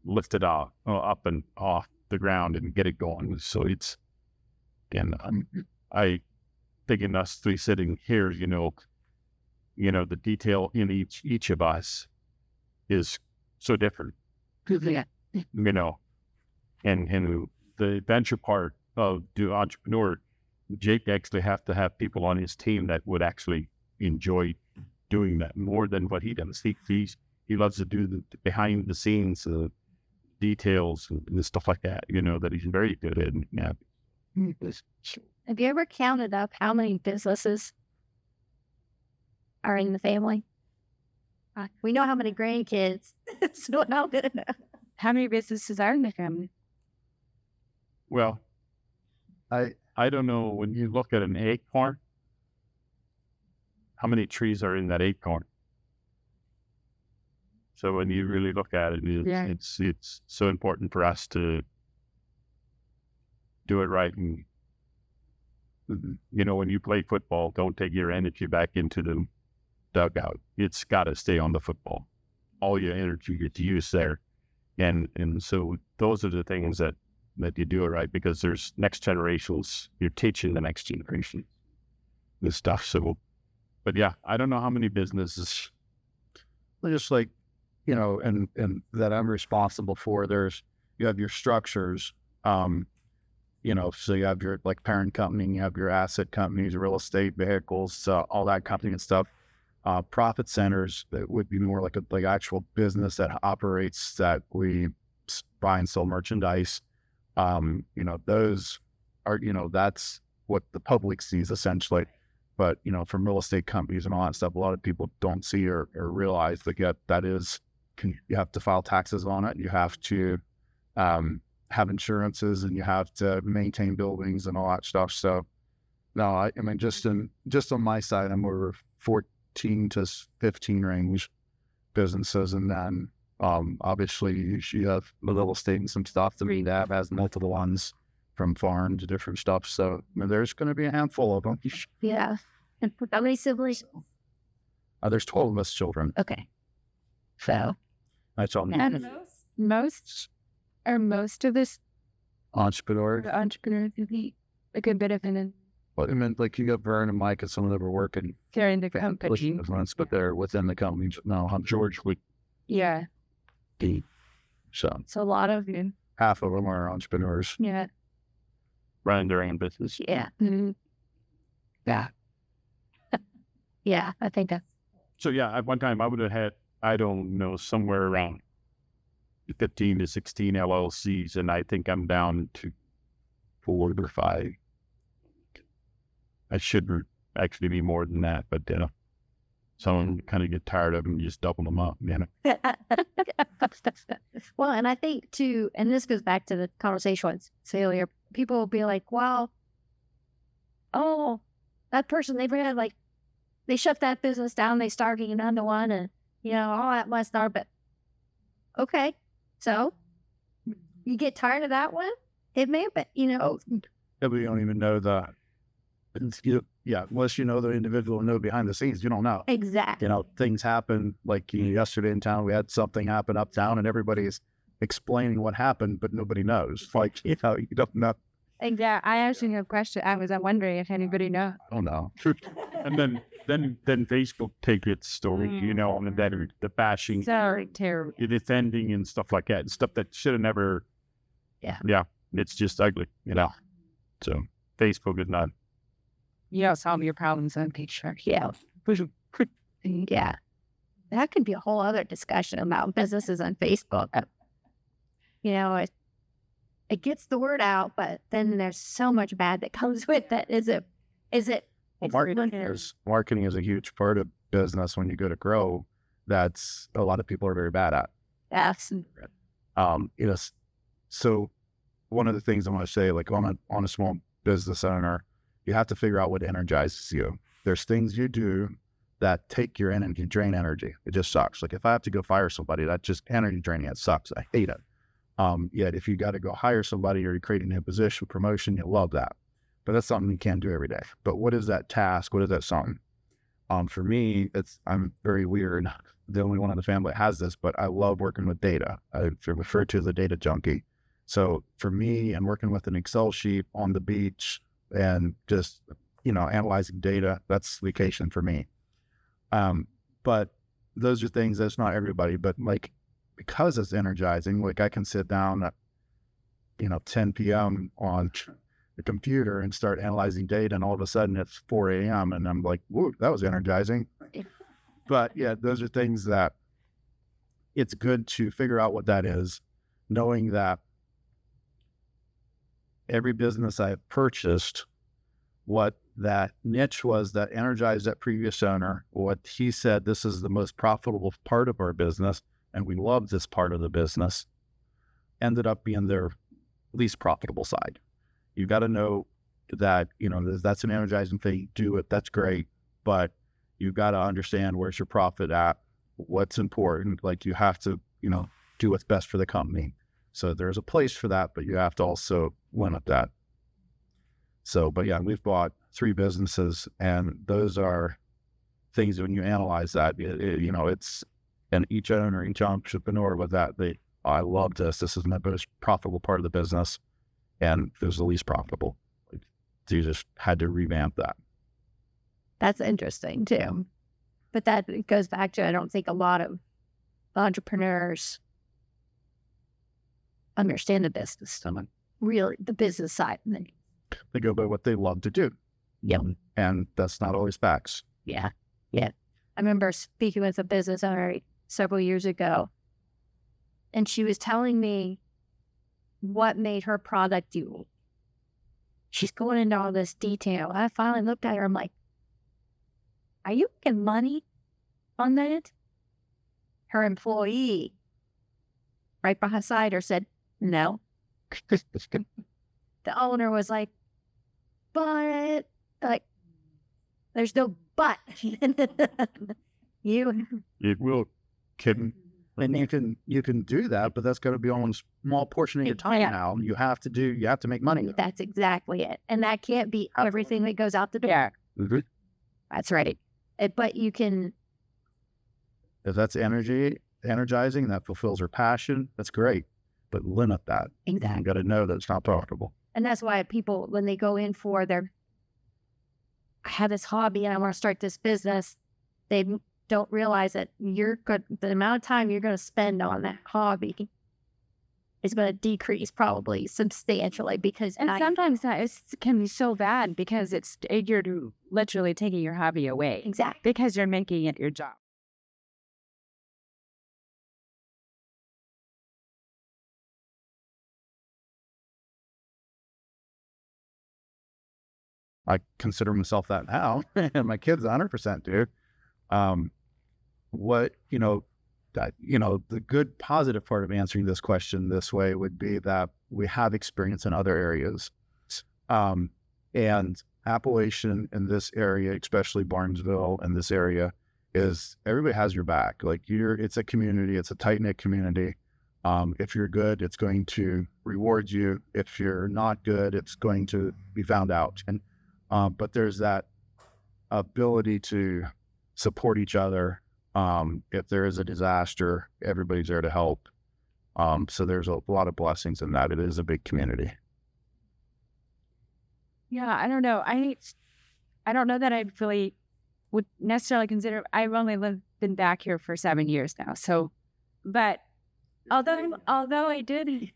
lift it up and off the ground and get it going. So it's, again, I thinking us three sitting here, the detail in each of us is so different. Yeah. And the adventure part of the entrepreneur, Jake actually have to have people on his team that would actually enjoy doing that more than what he does. He loves to do the behind the scenes details and stuff like that, that he's very good at. Yeah. Have you ever counted up how many businesses are in the family? We know how many grandkids. So How many businesses are in the family? Well, I don't know, when you look at an acorn, how many trees are in that acorn? So when you really look at it, it's so important for us to do it right. And, when you play football, don't take your energy back into the dugout. It's got to stay on the football. All your energy gets used there. And so those are the things that you do it right, because there's next generations. You're teaching the next generation this stuff. So, but yeah, I don't know how many businesses. Just like, and that I'm responsible for, you have your structures, so you have your like parent company, you have your asset companies, real estate, vehicles, all that company and stuff. Profit centers, that would be more like a actual business that operates, that we buy and sell merchandise. Those are, that's what the public sees essentially. But, from real estate companies and all that stuff, a lot of people don't see or realize that you have to file taxes on it. You have to have insurances, and you have to maintain buildings and all that stuff. So, no, I mean, just on my side, I'm over 14 to 15 range businesses. And then, obviously, you have real estate and some stuff that that has multiple ones, from farm to different stuff. So, I mean, there's going to be a handful of them. Yeah. And how many siblings? There's 12 of us children. Okay. So. That's all. And most of this Entrepreneurs. can be a good bit of an Well, I mean, like you got Vern and Mike, and some of them are working. they're in the company. But they're within the company. No, George would Yeah. be. So A lot of you. half of them are entrepreneurs. Yeah. Running their own business. Yeah. Mhm. Yeah. Yeah. I think that's. So yeah, at one time I would have had, I don't know, somewhere around 15 to 16 LLCs, and I think I'm down to 4 or 5. I should actually be more than that, but some kind of get tired of them and just double them up. Well, and I think too, and this goes back to the conversation with Celia, people will be like, well, oh, that person, they shut that business down, they started another one, and, all that must start, but okay, so you get tired of that one? It may have been, Yeah, but you don't even know unless you know the individual and know behind the scenes, you don't know. Exactly. Things happen, like yesterday in town, we had something happen uptown, and everybody's explaining what happened, but nobody knows. Like, you don't know. Exactly. I actually have a question. I was wondering if anybody knows. I don't know. And then Facebook take its story, and then the bashing, So terrible. the defending and stuff like that, stuff that should have never. Yeah, it's just ugly, So Facebook is not. Solve your problems on picture. Yeah. Yeah. That could be a whole other discussion about businesses on Facebook. It gets the word out, but then there's so much bad that comes with that. Is it? Marketing is a huge part of business when you go to grow. That's a lot of people are very bad at. Yes. So one of the things I want to say, like on a small business owner, you have to figure out what energizes you. There's things you do that take your energy, drain energy. It just sucks. Like if I have to go fire somebody, that's just energy draining. It sucks. I hate it. Yet if you got to go hire somebody or you're creating a new position, promotion, you love that. But that's something you can't do every day. But what is that task? What is that something? For me, I'm very weird. The only one in the family that has this, but I love working with data. I refer to as a data junkie. So for me, and working with an Excel sheet on the beach and just, analyzing data, that's vacation for me. But those are things that's not everybody, but like, because it's energizing, like I can sit down at, 10 p.m. on the computer and start analyzing data, and all of a sudden it's 4 a.m. and I'm like, whoa, that was energizing. But yeah, those are things that it's good to figure out what that is, knowing that every business I've purchased, what that niche was that energized that previous owner, what he said, this is the most profitable part of our business, and we love this part of the business, ended up being their least profitable side. You got to know that, that's an energizing thing. Do it. That's great. But you've got to understand where's your profit at, what's important. Like you have to, do what's best for the company. So there's a place for that, but you have to also limit that. So, but yeah, we've bought 3 businesses, and those are things when you analyze that, it's, and each owner, each entrepreneur with that, I love this. This is my most profitable part of the business, and it was the least profitable. So you just had to revamp that. That's interesting too. But that goes back to, I don't think a lot of entrepreneurs understand the business, really the business side. They go by what they love to do. Yep. And that's not always facts. Yeah. I remember speaking with a business owner several years ago, and she was telling me what made her product unique. She's going into all this detail. I finally looked at her. I'm like, are you making money on that? Her employee right beside her said, no. The owner was like, but, there's no but. It will kidding. And you can do that, but that's got to be on a small portion of your time now. You have to make money. That's exactly it. And that can't be everything that goes out the door. Mm-hmm. That's right. But you can. If that's energizing, that fulfills her passion, that's great. But limit that. Exactly. You got to know that it's not profitable. And that's why people, when they go in for I have this hobby and I want to start this business, they don't realize that the amount of time you're going to spend on that hobby is going to decrease probably substantially because. And sometimes that can be so bad because you're literally taking your hobby away. Exactly. Because you're making it your job. I consider myself that now, and my kids 100% do. The good positive part of answering this question this way would be that we have experience in other areas. And Appalachian in this area, especially Barnesville in this area, is everybody has your back. Like it's a community, it's a tight-knit community. If you're good, it's going to reward you. If you're not good, it's going to be found out. And but there's that ability to support each other. If there is a disaster, everybody's there to help. So there's a lot of blessings in that. It is a big community. Yeah, I don't know. I don't know that I really would necessarily consider. I've only been back here for 7 years now. So, but although I did,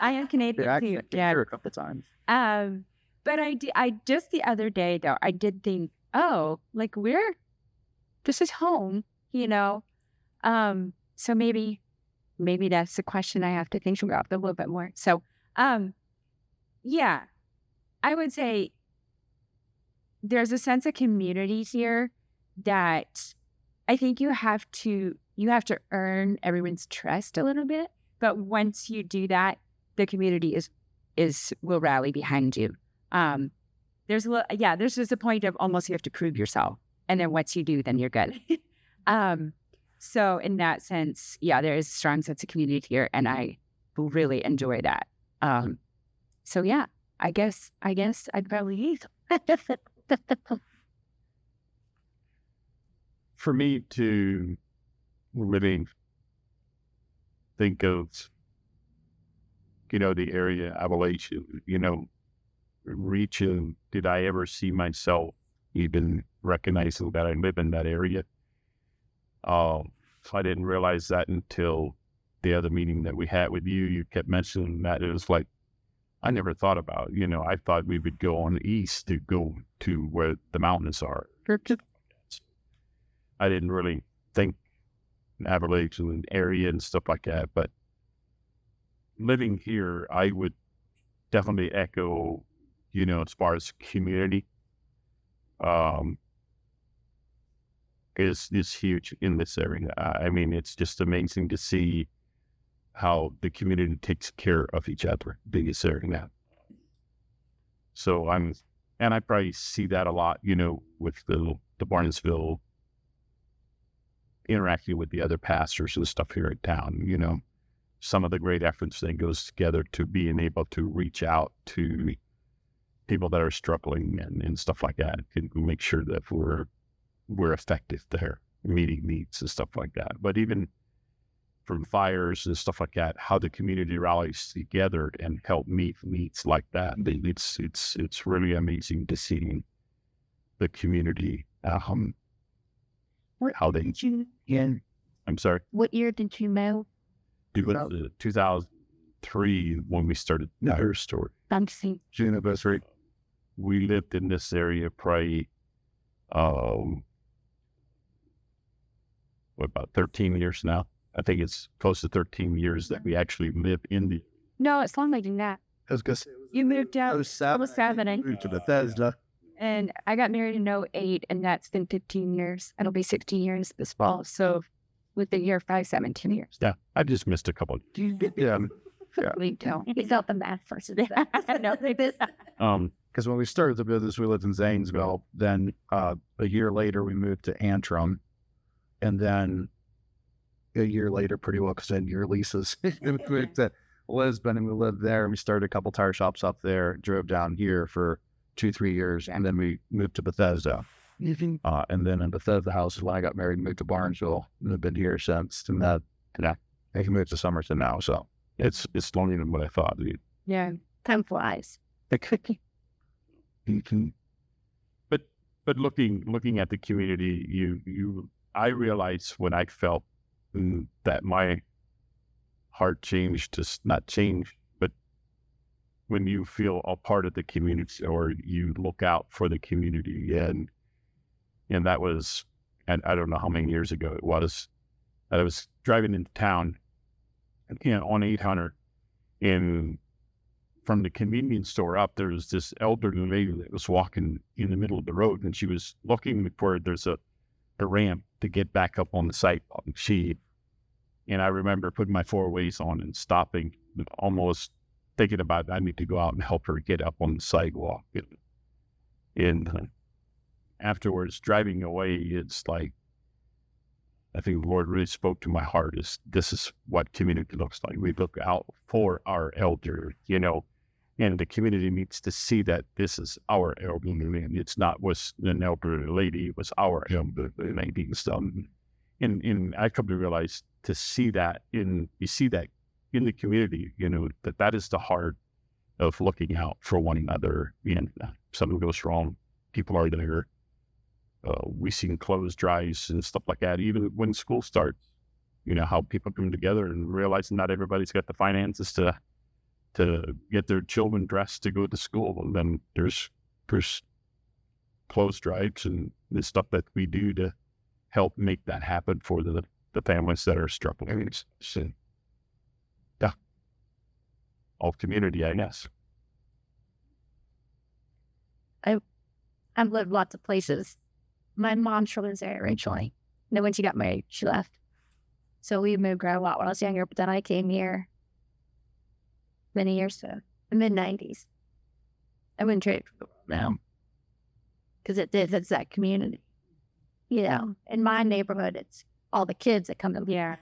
I am Canadian too. Yeah, a couple times. But I just the other day though, I did think, this is home, So maybe that's the question I have to think about a little bit more. So, yeah, I would say there's a sense of community here that I think you have to earn everyone's trust a little bit. But once you do that, the community will rally behind you. There's just a point of almost you have to prove yourself. And then once you do, then you're good. So in that sense, yeah, there is a strong sense of community here, and I really enjoy that. So yeah, I guess I'd probably leave. For me to really think of, the area Appalachian, region, did I ever see myself even recognizing that I live in that area? So I didn't realize that until the other meeting that we had with you. You kept mentioning that. It was like, I never thought about, I thought we would go on the east to go to where the mountains are. I didn't really think Appalachian area and stuff like that. But living here, I would definitely echo, as far as community, um, is huge in this area. I mean, it's just amazing to see how the community takes care of each other in this area. So I probably see that a lot, with the Barnesville, interacting with the other pastors and stuff here in town, some of the great efforts that goes together to being able to reach out to people that are struggling and stuff like that, and make sure that we're effective there, meeting needs and stuff like that. But even from fires and stuff like that, how the community rallies together and help meet needs like that. It's really amazing to see the community, how they. I'm sorry. What year did you move? It was 2003 when we started our story. Fancy. Anniversary. We lived in this area probably, about 13 years now. I think it's close to 13 years that we actually live in the. No, it's longer than that. I was gonna say You moved out. I was 7. moved to Bethesda. And I got married in 08, and that's been 15 years. It'll be 16 years this fall. So with the year 5, 17 years. Yeah, I just missed a couple. Yeah. We don't. He felt the math person. Because when we started the business, we lived in Zanesville. Then a year later, we moved to Antrim, and then a year later, pretty well extended year leases, we moved to Lisbon, and we lived there. And we started a couple tire shops up there. Drove down here for 2-3 years, and then we moved to Bethesda. And then in Bethesda house is when I got married and moved to Barnesville, and I've been here since. And that, I can move to Somerton now, so It's longer than what I thought, dude. Yeah. Time flies. But looking at the community, I realized when I felt that my heart changed, just not changed, but when you feel a part of the community, or you look out for the community, and that was, and I don't know how many years ago it was, I was driving into town, on 800, and from the convenience store up, there was this elderly lady that was walking in the middle of the road, and she was looking for, there's a ramp to get back up on the sidewalk. And I remember putting my 4-ways on and stopping, almost thinking about, I need to go out and help her get up on the sidewalk. And afterwards, driving away, it's like, I think the Lord really spoke to my heart, this is what community looks like. We look out for our elder, and the community needs to see that this is our elderly, and it's not was an elderly lady, it was our elderly lady and stuff. And I come to realize, you see that in the community, that is the heart of looking out for one another. And if something goes wrong, people are there. We seen clothes drives and stuff like that, even when school starts, how people come together and realize not everybody's got the finances to get their children dressed to go to school. And then there's clothes drives and the stuff that we do to help make that happen for the families that are struggling. So, yeah, all community, I guess. I've lived lots of places. My mom lives there originally. And then when she got married, she left. So we moved around a lot when I was younger, but then I came here many years ago, the mid-90s. I wouldn't trade it for the world now. Because it's that community. In my neighborhood, it's all the kids that come in. Yeah.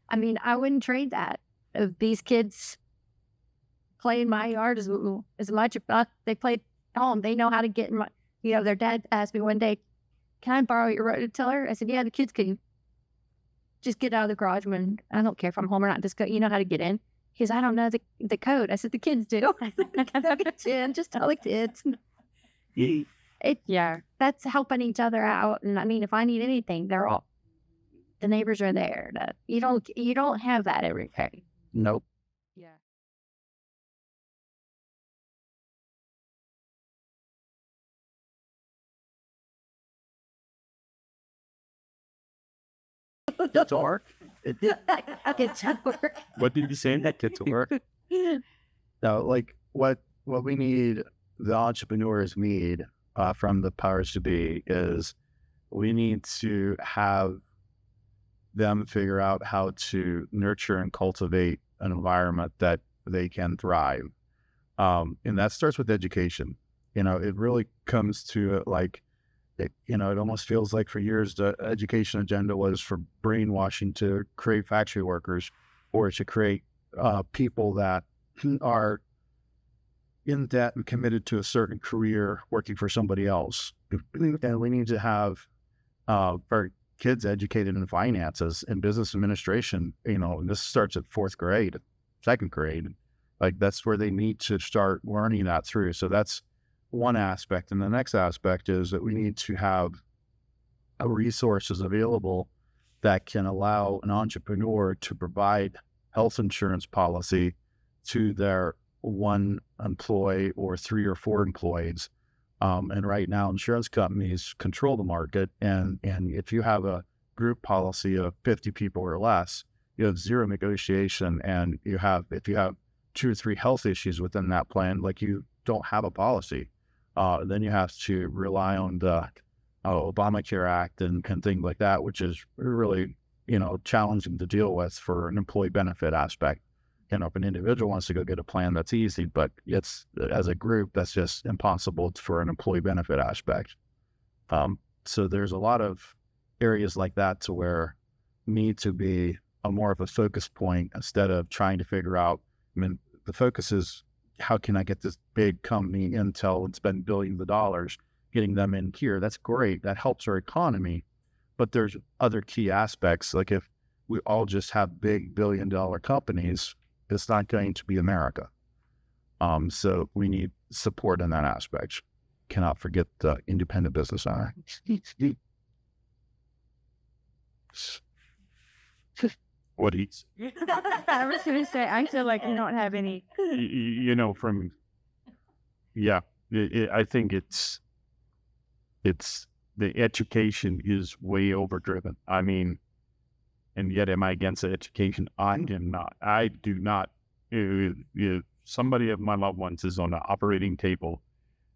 I mean, I wouldn't trade that. If these kids play in my yard as much, they play at home. They know how to get in my... their dad asked me one day, "Can I borrow your rototiller?" I said, "Yeah, the kids can. Just get out of the garage when I don't care if I'm home or not. Just go. You know how to get in." He goes, "I don't know the code." I said, "The kids do." Just tell the kids. That's helping each other out. And I mean, if I need anything, the neighbors are there. You don't have that every day. Nope. Yeah. Get to work. Get to work. What did you say? Get to work. No, like what we need, the entrepreneurs need from the powers to be is we need to have them figure out how to nurture and cultivate an environment that they can thrive. And that starts with education. It really comes to it like, it almost feels like for years the education agenda was for brainwashing to create factory workers or to create people that are in debt and committed to a certain career working for somebody else. And we need to have our kids educated in finances and business administration. This starts at 4th grade, 2nd grade. Like that's where they need to start learning that through. So that's one aspect. And the next aspect is that we need to have resources available that can allow an entrepreneur to provide health insurance policy to their 1 employee or 3 or 4 employees. And right now, insurance companies control the market. And if you have a group policy of 50 people or less, you have zero negotiation. And if you have 2 or 3 health issues within that plan, like you don't have a policy, then you have to rely on the Obamacare Act and things like that, which is really, challenging to deal with for an employee benefit aspect. If an individual wants to go get a plan, that's easy, but it's as a group, that's just impossible for an employee benefit aspect. So there's a lot of areas like that to where need to be more of a focus point instead of trying to figure out, the focus is how can I get this big company Intel and spend billions of dollars getting them in here? That's great. That helps our economy. But there's other key aspects. Like if we all just have big billion-dollar companies, it's not going to be America. So we need support in that aspect. Cannot forget the independent business owner. What he's, I was going to say, I feel like I don't have any. I think it's the education is way overdriven. And yet am I against education? I am not. I do not. If somebody of my loved ones is on the operating table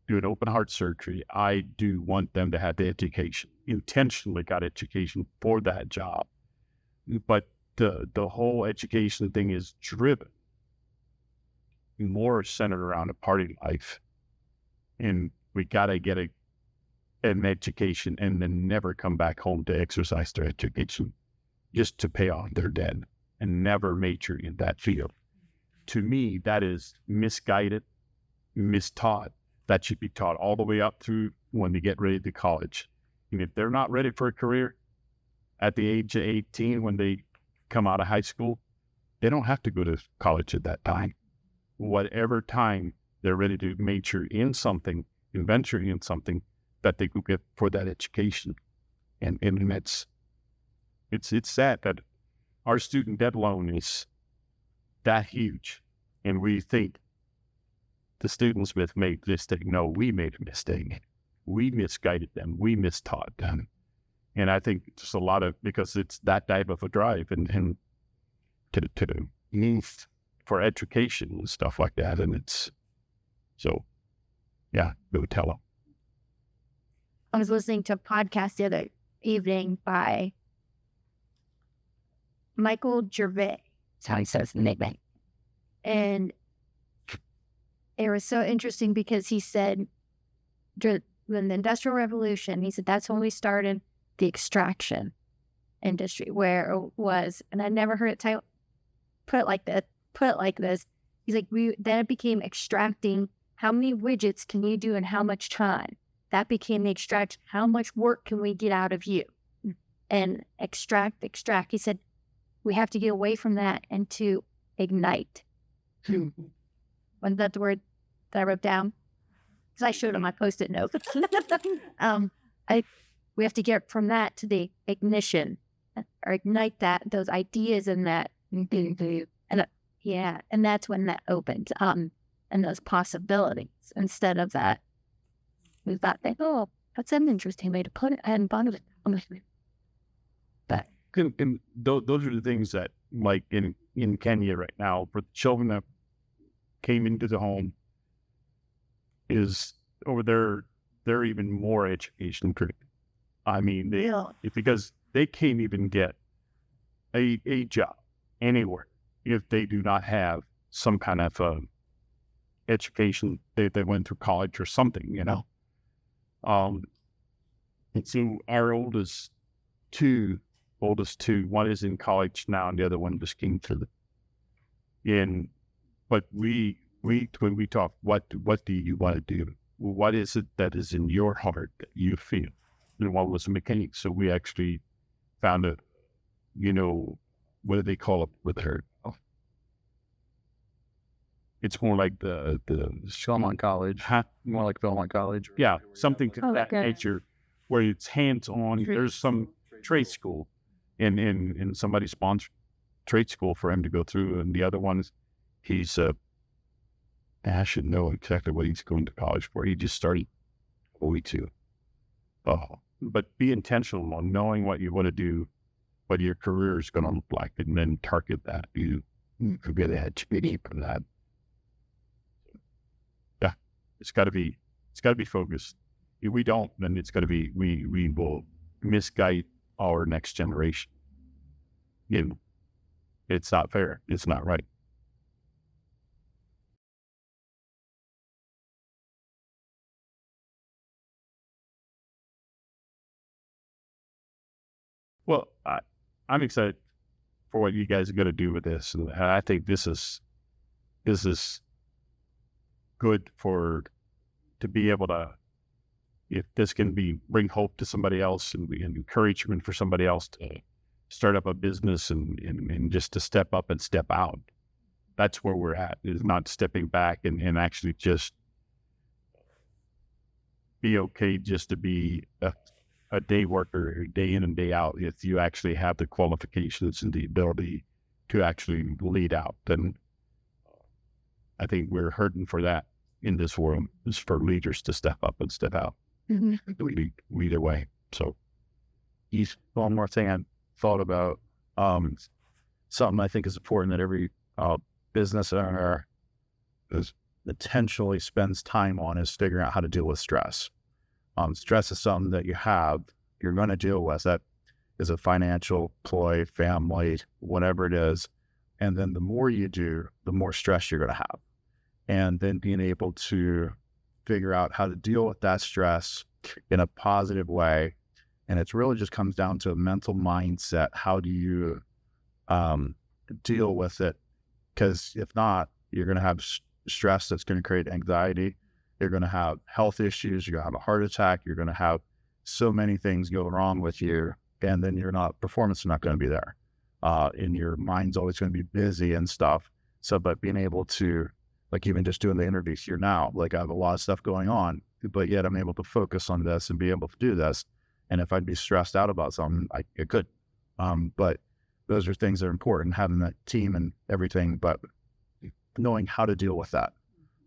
doing open heart surgery, I do want them to have the education, intentionally got education for that job. But the whole education thing is driven more centered around a party life. And we got to get an education and then never come back home to exercise their education just to pay off their debt and never major in that field. To me, that is misguided, mistaught. That should be taught all the way up through when they get ready to college. And if they're not ready for a career at the age of 18, when they come out of high school, they don't have to go to college at that time. Whatever time they're ready to major in something and venture in something, that they could get for that education. And it's sad that our student debt loan is that huge. And we think the students made this mistake. No, we made a mistake. We misguided them. We mistaught them. And I think just a lot of, because it's that type of a drive and to move for education and stuff like that. And it's, so yeah, go tell them. I was listening to a podcast the other evening by Michael Gervais. That's how he says the name. And it was so interesting because he said, when the Industrial Revolution, he said that's when we started the extraction industry, where it was, and I never heard it put it like this. He's like, then it became extracting how many widgets can you do in how much time. That became the extraction. How much work can we get out of you? And extract. He said, we have to get away from that and to ignite. Wasn't that the word that I wrote down? Because I showed him my Post-it note. We have to get from that to the ignition, or ignite those ideas and that. And and that's when that opens, and those possibilities. Instead of that, we thought, oh, that's an interesting way to put it. I hadn't thought of it. But those are the things that, like in Kenya right now, for the children that came into the home, is over there, they're even more education driven. I mean, because they can't even get a job anywhere if they do not have some kind of education. They went through college or something, And so our oldest two, one is in college now, and the other one just came through. But when we talk, what do you want to do? What is it that is in your heart that you feel? And one was a mechanic. So we actually found what do they call it with her? It's more like the Belmont College. More like Belmont College. Yeah, something to that nature, where it's hands-on. There's some trade school, and somebody sponsored trade school for him to go through. And the other one is, I should know exactly what he's going to college for. He just started a week too. But be intentional on knowing what you want to do, what your career is going to look like, and then target that. You get ahead from that. Yeah, it's got to be focused. If we don't, then it's got to be, we will misguide our next generation. It's not fair. It's not right. Well, I'm excited for what you guys are going to do with this, and I think this is good to be able to, if this can bring hope to somebody else and encouragement for somebody else to start up a business and just to step up and step out. That's where we're at, is not stepping back and actually just be okay just to be a day worker, day in and day out. If you actually have the qualifications and the ability to actually lead out, then I think we're hurting for that in this world, is for leaders to step up and step out. Either way. So one more thing I thought about, something I think is important that every business owner intentionally spends time on, is figuring out how to deal with stress. Stress is something that you're going to deal with. That is a financial, employee, family, whatever it is. And then the more you do, the more stress you're going to have. And then being able to figure out how to deal with that stress in a positive way. And it really just comes down to a mental mindset. How do you deal with it? Because if not, you're going to have stress that's going to create anxiety. You're going to have health issues. You're going to have a heart attack. You're going to have so many things go wrong with you. And then performance is not going to be there. And your mind's always going to be busy and stuff. So, but being able to, like even just doing the interviews here now, like I have a lot of stuff going on, but yet I'm able to focus on this and be able to do this. And if I'd be stressed out about something, I could. But those are things that are important, having that team and everything, but knowing how to deal with that.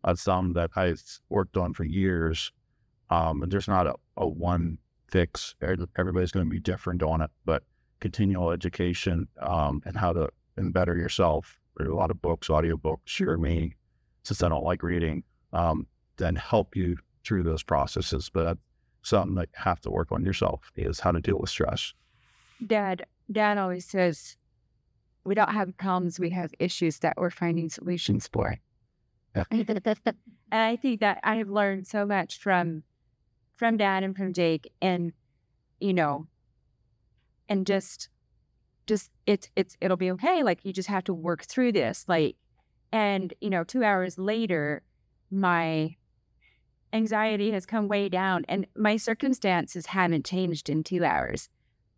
That's something that I've worked on for years. And there's not a one fix. Everybody's going to be different on it, but continual education and how to better yourself. There are a lot of books, audiobooks, for me, since I don't like reading, then help you through those processes. But that's something that you have to work on yourself, is how to deal with stress. Dad always says, we don't have problems, we have issues that we're finding solutions for. Yeah. And I think that I have learned so much from Dad and from Jake, and and just it'll be okay. Like, you just have to work through this. And 2 hours later, my anxiety has come way down, and my circumstances haven't changed in 2 hours.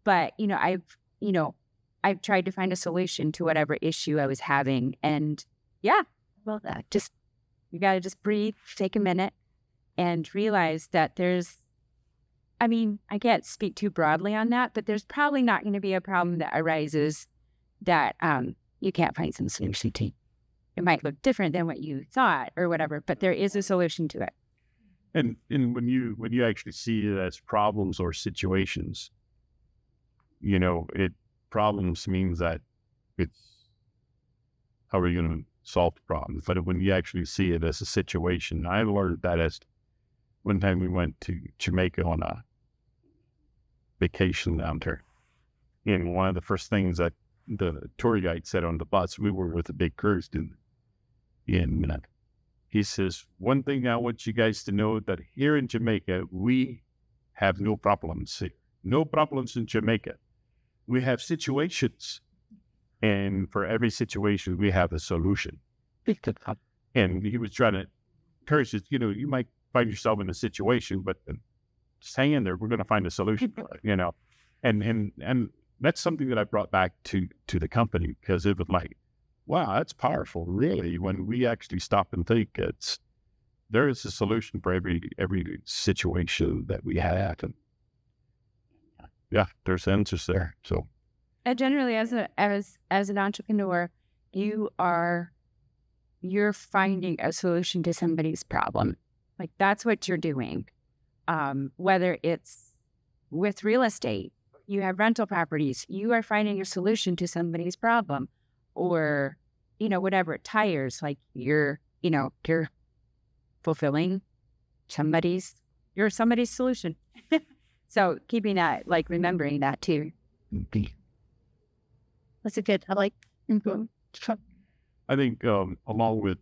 But I've tried to find a solution to whatever issue I was having, and you got to just breathe, take a minute, and realize that I can't speak too broadly on that, but there's probably not going to be a problem that arises that you can't find some solution to. It might look different than what you thought or whatever, but there is a solution to it. And when you actually see it as problems or situations, problems means that it's how are you going to solve the problems? But when you actually see it as a situation, I learned that as one time we went to Jamaica on a vacation down there. And one of the first things that the tour guide said on the bus, we were with a big cruise, and he says, one thing I want you guys to know that here in Jamaica, we have no problems here. No problems in Jamaica. We have situations. And for every situation, we have a solution. And he was trying to encourage us, you might find yourself in a situation, but just hang in there. We're going to find a solution for it, And that's something that I brought back to the company, because it was like, wow, that's powerful, really, when we actually stop and think there is a solution for every situation that we have. And yeah, there's answers there. So, and generally, as an entrepreneur, you're finding a solution to somebody's problem. Like, that's what you're doing. Whether it's with real estate, you have rental properties, you are finding a solution to somebody's problem, or, whatever, tires, like you're fulfilling somebody's solution. So keeping that, like, remembering that too. That's a good, I like. I think along with,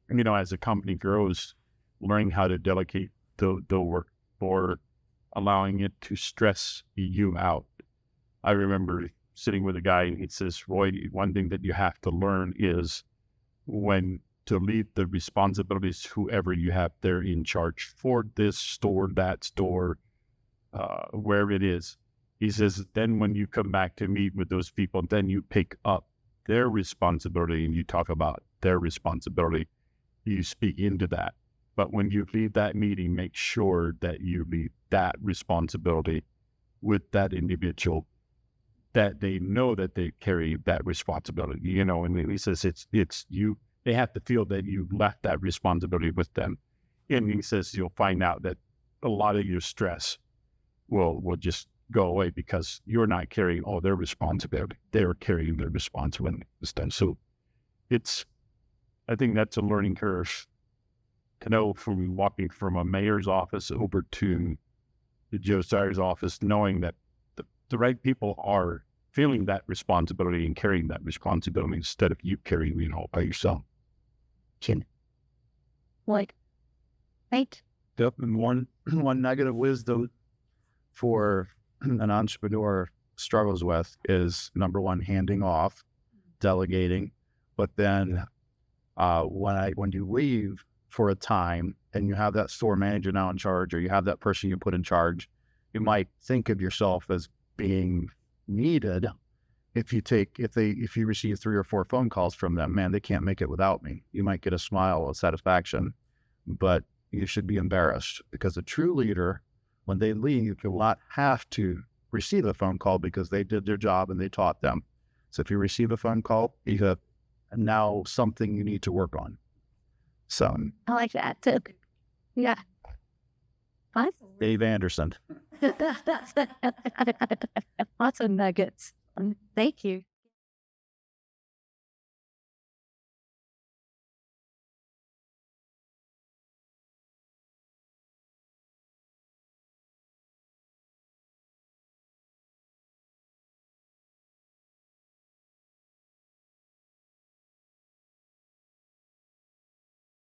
as a company grows, learning how to delegate the work or allowing it to stress you out. I remember sitting with a guy and he says, Roy, one thing that you have to learn is when to leave the responsibilities, whoever you have there in charge for this store, that store, wherever it is. He says, then when you come back to meet with those people, then you pick up their responsibility and you talk about their responsibility. You speak into that. But when you leave that meeting, make sure that you leave that responsibility with that individual, that they know that they carry that responsibility, and he says it's you, they have to feel that you left that responsibility with them. And he says, you'll find out that a lot of your stress will just go away because you're not carrying all their responsibility. They're carrying their responsibility instead. So I think that's a learning curve to know, from walking from a mayor's office over to the Joe Stire's office, knowing that the right people are feeling that responsibility and carrying that responsibility instead of you carrying it all by yourself. Like, right? Yep. And one nugget of wisdom for an entrepreneur struggles with is, number one, handing off, delegating. But then when you leave for a time and you have that store manager now in charge, or you have that person you put in charge, you might think of yourself as being needed. If you receive 3 or 4 phone calls from them, man, they can't make it without me. You might get a smile of satisfaction, but you should be embarrassed, because a true leader, when they leave, will not have to receive a phone call because they did their job and they taught them. So if you receive a phone call, you have now something you need to work on. So I like that too. Yeah. Dave Anderson. Lots of nuggets. Thank you.